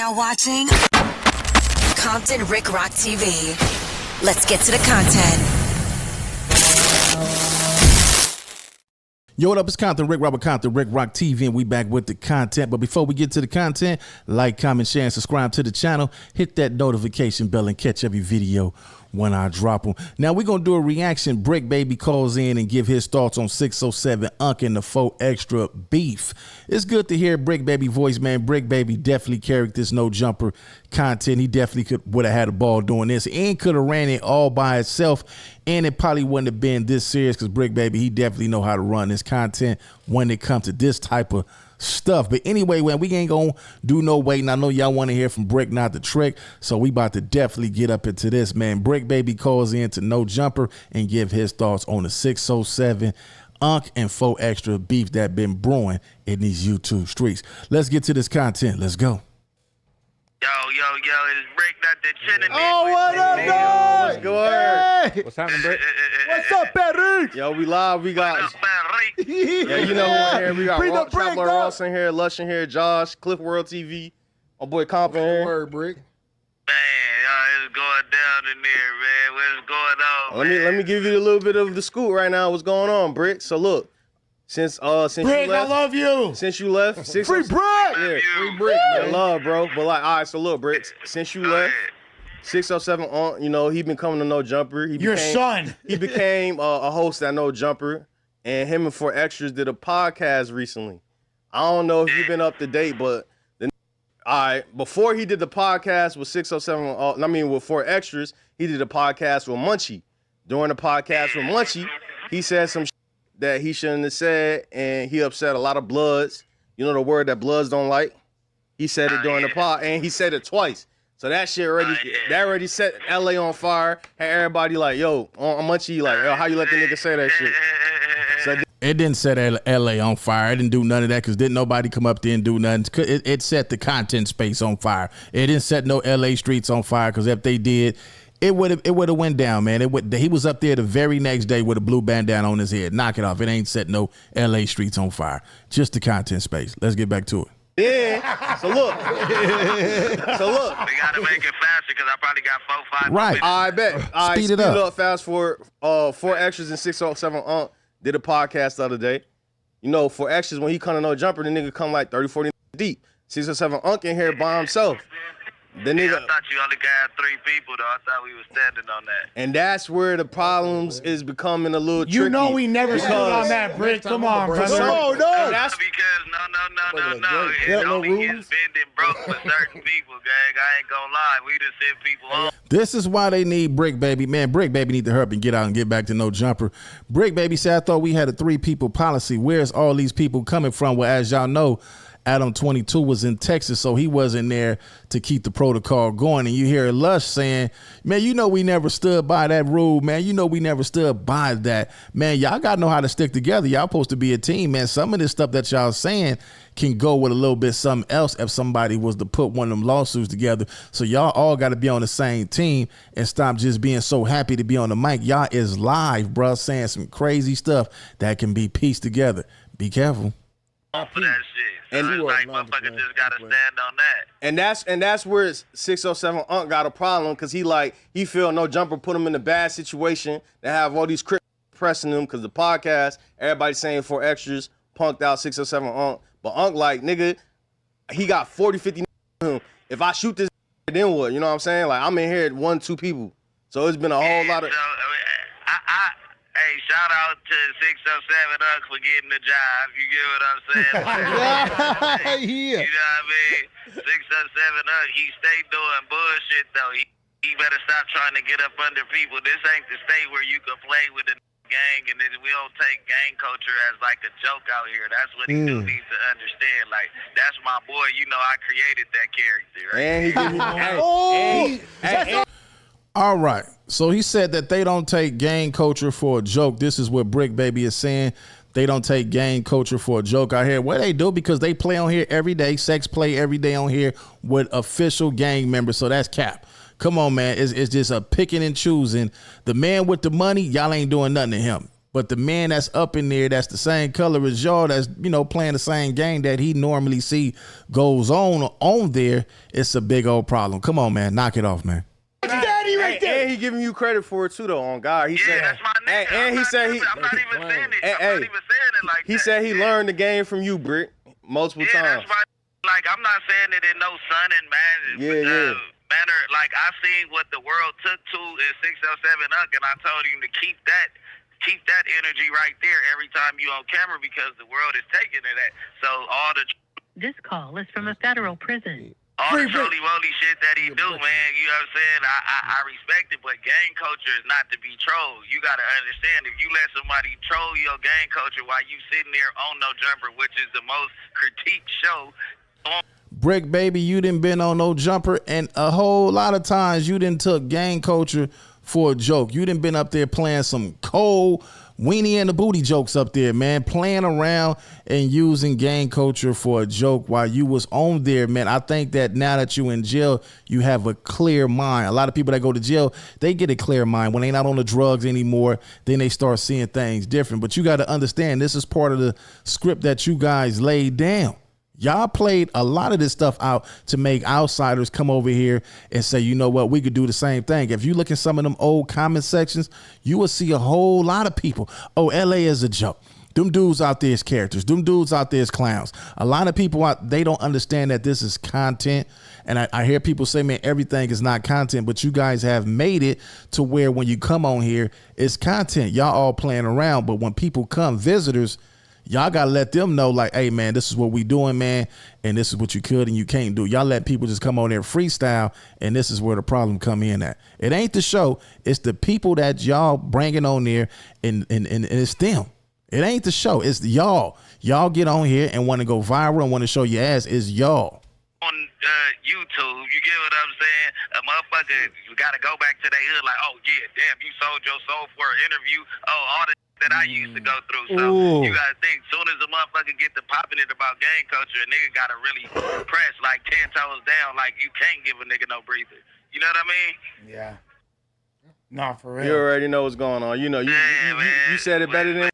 now watching Compton Rick Rock TV. Let's get to the content. Yo, what up? It's Compton Rick Rock, Compton Rick Rock TV, and we back with the content. But before we get to the content, like, comment, share, and subscribe to the channel. Hit that notification bell and catch every video when I drop them. Now we're gonna do a reaction. BRICC Baby calls in and give his thoughts on 607 UNK and the 4 Extra beef. It's good to hear BRICC Baby voice, man. BRICC Baby definitely carried this no jumper content. He definitely would have had a ball doing this and could have ran it all by itself, and it probably wouldn't have been this serious because BRICC Baby, he definitely know how to run this content when it comes to this type of stuff. But anyway, man, we ain't gonna do no waiting. I know y'all want to hear from BRICC, not the trick, so we about to definitely get up into this, man. BRICC Baby calls in to No Jumper and give his thoughts on the 607 UNK and 4 Extra beef that been brewing in these YouTube streets. Let's get to this content. Let's go. Yo, it's BRICC, not the chinning. Oh, what up, dog? What's good? Hey. What's happening, BRICC? What's up, BRICC? Yo, we live. We got. What's up, man, Rick? Yeah, you know who in here. We got Bring the BRICC, Traveler dog. Ross in here, Lush in here, Josh, Cliff World TV, my boy Comp in here. Word, BRICC. Man, it's going down in there, man. What's going on, Let me give you a little bit of the scoop right now. What's going on, BRICC? So look, since BRICC, you left, I love you. since you left, Free BRICC. yeah, Free BRICC, I man. love, bro. But like, all right, so look, BRICC, since you Go left, ahead. 607 on, you know, he been coming to No Jumper. Your son. He became a host at No Jumper, and him and 4 Extras did a podcast recently. I don't know if you've been up to date, but before he did the podcast with 607, with 4 Extras, he did a podcast with Munchie. During the podcast with Munchie, he said some that he shouldn't have said, and he upset a lot of Bloods. You know the word that Bloods don't like? He said it during the pod, and he said it twice. So that shit already set LA on fire. Had everybody like, yo, on Munchie, like, yo, how you let the nigga say that shit? So It didn't set LA on fire. It didn't do none of that because didn't nobody come up there and do nothing. It set the content space on fire. It didn't set no LA streets on fire because if they did, it would have went down, man. He was up there the very next day with a blue bandana on his head. Knock it off. It ain't set no LA streets on fire. Just the content space. Let's get back to it. yeah, so look. We gotta make it faster because I probably got 4-5 Right. minutes. I bet. I Speed it speed up. Fast forward. 4 Extras and 607 UNK did a podcast the other day. You know, 4 Extras, when he come to No Jumper, the nigga come like 30, 40 deep. 607 UNK in here by himself. The Yeah, nigga, I thought you only got 3 people, though. I thought we was standing on that. and that's where the problems is becoming a little tricky. You know we never stood because- on that, BRICC. Come on, brother. No, And no. that's because no. Yeah, It no only rules. gets bending broke for certain people, gang. I ain't gonna lie. We just send people on. This is why they need BRICC Baby. Man, BRICC Baby need to hurry up and get out and get back to No Jumper. BRICC Baby said, I thought we had a 3-people policy. Where's all these people coming from? Well, as y'all know, Adam 22 was in Texas, so he wasn't there to keep the protocol going. And you hear Lush saying, man, you know we never stood by that rule, man. You know we never stood by that. Man, y'all got to know how to stick together. Y'all supposed to be a team, man. Some of this stuff that y'all saying can go with a little bit something else if somebody was to put one of them lawsuits together. So y'all all got to be on the same team and stop just being so happy to be on the mic. Y'all is live, bro, saying some crazy stuff that can be pieced together. Be careful. For that shit. And So you it's are like motherfuckers just gotta stand on that. And that's where 607 UNK got a problem because he feel No Jumper put him in a bad situation to have all these critics pressing him because the podcast, everybody saying 4 Extras punked out 607 UNK. But UNK like, nigga, he got 40, 50 him. If I shoot this, then what? You know what I'm saying? Like, I'm in here at 1, 2 people. So it's been a whole lot of... So, hey, shout out to 607 UNK for getting the job. You get what I'm saying? Yeah. You know what I mean? 607 UNK, he stay doing bullshit, though. He better stop trying to get up under people. This ain't the state where you can play with a gang, and we don't take gang culture as like a joke out here. That's what he do needs to understand. Like, that's my boy. You know, I created that character, right? And he give me... All right. So he said that they don't take gang culture for a joke. This is what BRICC Baby is saying. They don't take gang culture for a joke out here. Well, they do because they play on here every day. Sex play every day on here with official gang members. So that's cap. Come on, man. It's just a picking and choosing. The man with the money, y'all ain't doing nothing to him. But the man that's up in there, that's the same color as y'all, that's, you know, playing the same game that he normally see goes on there, it's a big old problem. Come on, man. Knock it off, man. Daddy right there. And he giving you credit for it too, though. On God, he said. That's my nigga. And he said he. I'm not even saying it. I'm Hey, not even saying it like that. he said he learned the game from you, Brick, multiple times. That's right. Like, I'm not saying it in no son and manner. Like, I seen what the world took to in 607 UNK, and I told him to keep that energy right there every time you on camera, because the world is taking it at. So all the This call is from a federal prison. the trolley-woly shit that he do, man, you know what I'm saying? I respect it, but gang culture is not to be trolled. You got to understand, if you let somebody troll your gang culture while you sitting there on No Jumper, which is the most critiqued show on. Brick, baby, you done been on No Jumper, and a whole lot of times you done took gang culture for a joke. You done been up there playing some cold weenie and the booty jokes up there, man, playing around and using gang culture for a joke while you was on there, man. I think that now that you in jail, you have a clear mind. A lot of people that go to jail, they get a clear mind. When they not on the drugs anymore, then they start seeing things different. But you got to understand, this is part of the script that you guys laid down. Y'all played a lot of this stuff out to make outsiders come over here and say, you know what, we could do the same thing. If you look at some of them old comment sections, you will see a whole lot of people. Oh, LA is a joke. Them dudes out there is characters. Them dudes out there is clowns. A lot of people they don't understand that this is content. And I hear people say, man, everything is not content, but you guys have made it to where when you come on here, it's content. Y'all all playing around. But when people come, visitors, y'all got to let them know, like, hey, man, this is what we doing, man, and this is what you could and you can't do. Y'all let people just come on there freestyle, and this is where the problem come in at. It ain't the show. It's the people that y'all bringing on there, and it's them. It ain't the show. It's y'all. Y'all get on here and want to go viral and want to show your ass. It's y'all. On YouTube, you get what I'm saying? A motherfucker, you got to go back to their hood like, oh, yeah, damn, you sold your soul for an interview. Oh, all the that I used to go through. So you gotta think, soon as a motherfucker get to popping it about gang culture, a nigga gotta really press like 10 toes down, like you can't give a nigga no breather. You know what I mean? Yeah. Nah, for real. You already know what's going on. You know, you said it better than.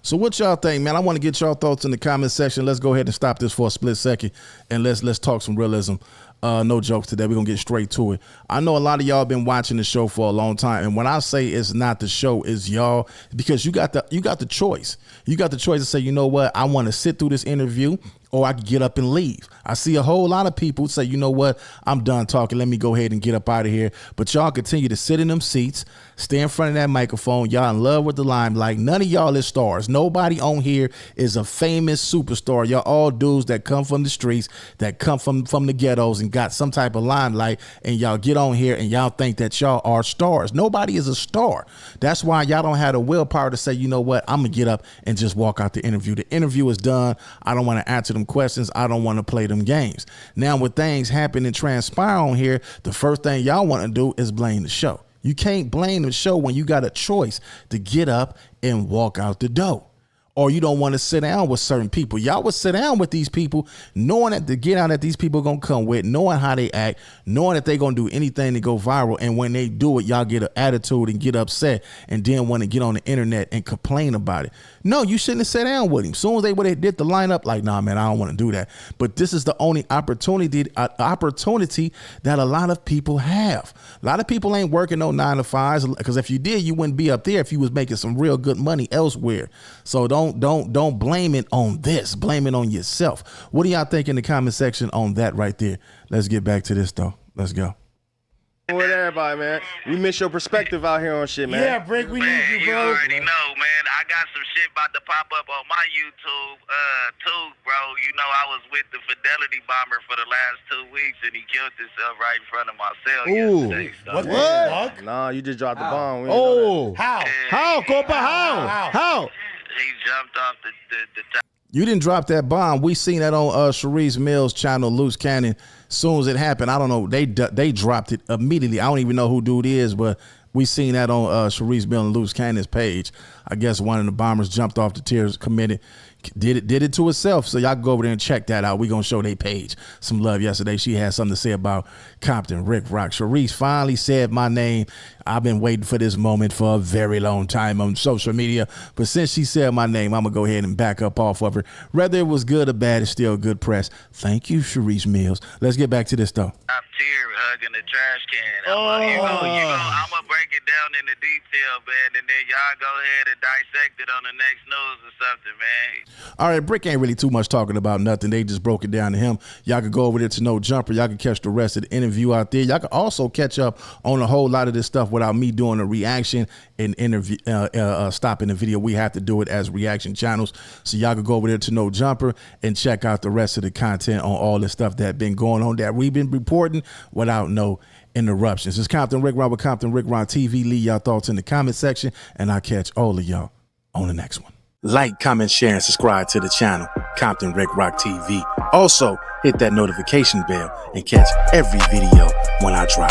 So what y'all think, man? I want to get y'all thoughts in the comment section. Let's go ahead and stop this for a split second, and let's talk some realism. No jokes today. We're going to get straight to it. I know a lot of y'all been watching the show for a long time. And when I say it's not the show, it's y'all, because you got the choice. You got the choice to say, you know what? I want to sit through this interview, or I could get up and leave. I see a whole lot of people say, you know what? I'm done talking. Let me go ahead and get up out of here. But y'all continue to sit in them seats, stay in front of that microphone. Y'all in love with the limelight. None of y'all is stars. Nobody on here is a famous superstar. Y'all all dudes that come from the streets, that come from the ghettos and got some type of limelight, and y'all get on here and y'all think that y'all are stars. Nobody is a star. That's why y'all don't have the willpower to say, you know what? I'm going to get up and just walk out the interview. The interview is done. I don't want to answer them questions. I don't want to play them games. Now, when things happen and transpire on here, the first thing y'all want to do is blame the show. You can't blame the show when you got a choice to get up and walk out the door. Or you don't want to sit down with certain people. Y'all would sit down with these people knowing that the get out that these people are going to come with, knowing how they act, knowing that they're going to do anything to go viral. And when they do it, y'all get an attitude and get upset and then want to get on the internet and complain about it. No, you shouldn't have sat down with him. As soon as they would have did the lineup, like, nah, man, I don't want to do that. But this is the only opportunity that a lot of people have. A lot of people ain't working no 9 to 5s, because if you did, you wouldn't be up there if you was making some real good money elsewhere. So don't blame it on this. Blame it on yourself. What do y'all think in the comment section on that right there? Let's get back to this though. Let's go. With everybody, man. We miss your perspective out here on shit, man. Yeah, Brick, we need you, You bro. already know, man. I got some shit about to pop up on my YouTube, too, bro. You know, I was with the Fidelity bomber for the last 2 weeks, and he killed himself right in front of my cell yesterday. So. What the fuck? Nah, you just dropped the bomb. We didn't know that. How? How, Copa? How? He jumped off the top. You didn't drop that bomb. We seen that on Sharice Mills' channel, Loose Cannon. Soon as it happened, I don't know. They dropped it immediately. I don't even know who dude is, but we seen that on Sharice Mills and Loose Cannon's page. I guess one of the bombers jumped off the tiers, committed did it to herself. So y'all go over there and check that out. We gonna show their page some love yesterday. She had something to say about Compton, Rick Rock. Sharice finally said my name. I've been waiting for this moment for a very long time on social media, but since she said my name, I'm gonna go ahead and back up off of her. Whether it was good or bad, it's still good press. Thank you, Sharice Mills. Let's get back to this though. Top tier hugging the trash can. I'm gonna break it down into detail, man, and then y'all go ahead and dissect it on the next news or something, man. All right, BRICC ain't really too much talking about nothing. They just broke it down to him. Y'all could go over there to No Jumper. Y'all can catch the rest of the interview out there. Y'all can also catch up on a whole lot of this stuff without me doing a reaction and interview, stopping the video. We have to do it as reaction channels. So y'all can go over there to No Jumper and check out the rest of the content on all the stuff that been going on that we've been reporting without no interruptions. It's Compton Rick Rock with Compton Rick Rock TV. Leave y'all thoughts in the comment section, and I'll catch all of y'all on the next one. Like, comment, share, and subscribe to the channel, Compton Rick Rock TV. Also, hit that notification bell and catch every video when I drop.